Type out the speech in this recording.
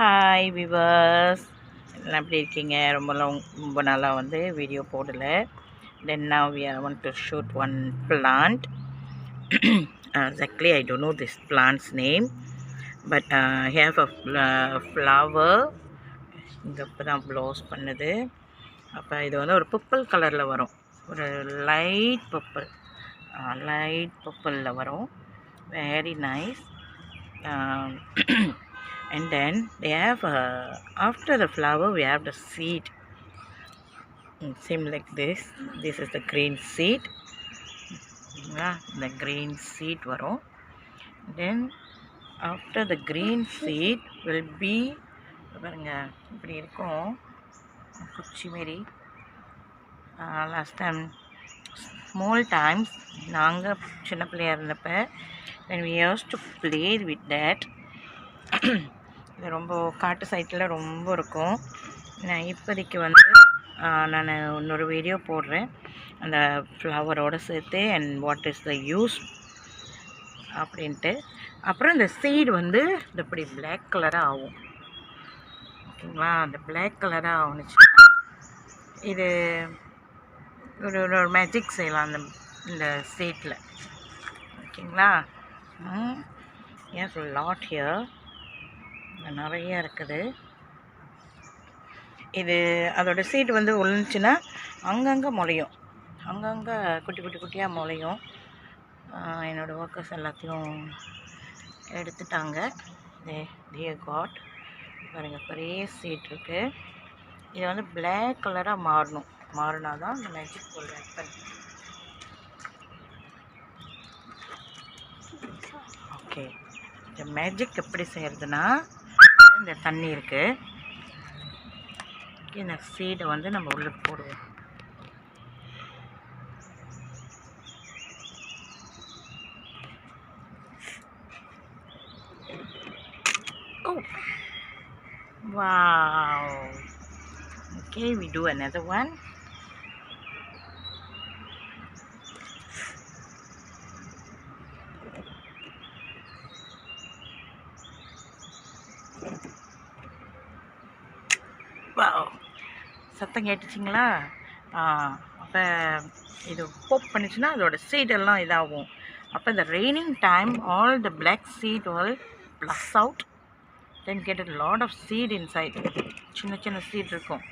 Hi viewers, எல்லாம் எப்படி இருக்கீங்க? ரொம்ப நாளாக வீடியோ போடல. Then now we are want to shoot one plant. Exactly I don't know this plant's name, but I have a flower. இங்கே இப்போ தான் ப்ளவுஸ் பண்ணுது. அப்போ இது ஒரு பர்பிள் கலரில் வரும், ஒரு லைட் பர்பிளில் வரும். Very nice. And then they have after the flower we have the seed. Same like this is the green seed. The green seed varum. Then after the green seed will be பாருங்க இப்படி இருக்கும் குச்சி மாரி. Last time small times நாங்கள் சின்ன பிள்ளையாக இருந்தப்போ when we used to play with that. இது ரொம்ப காட்டு சைட்டில் ரொம்ப இருக்கும். நான் இப்போதைக்கு நான் இன்னொரு வீடியோ போடுறேன் அந்த ஃப்ளவரோடு சேர்த்து and what is the use அப்படின்ட்டு. அப்புறம் இந்த சீடு இது இப்படி பிளாக் கலராக ஆகும். ஓகேங்களா? அந்த பிளாக் கலராக ஆகுனுச்சுன்னா இது ஒரு மேஜிக் செய்யலாம் இந்த சீட்டில். ஓகேங்களா? ஏன் லாட் ஹியர் நிறைய இருக்குது. இது அதோட சீட் விழுந்துச்சுன்னா அங்கங்கே முளையும், அங்கங்கே குட்டி குட்டியாக முளையும். என்னோடய ஒர்க்கர்ஸ் எல்லாத்தையும் எடுத்துட்டாங்க. டியர் காட், பாருங்கள் பெரிய சீட் இருக்குது. இது பிளாக் கலராக மாறினா தான் இந்த மேஜிக் போல் பண்ணி. ஓகே, இந்த மேஜிக் எப்படி செய்கிறதுனா, இந்த தண்ணி இருக்குது, இந்த சீடை நம்ம உள்ளே போடுவோம். Oh, wow. Okay, we do another one. சத்தம் கேட்டுச்சிங்களா? அப்போ இது போப் பண்ணிச்சுன்னா அதோட சீடெல்லாம் இதாகும். அப்போ இந்த raining time all the black seat will plus out, then get a lot of seed inside. சின்ன சீட் இருக்கும்.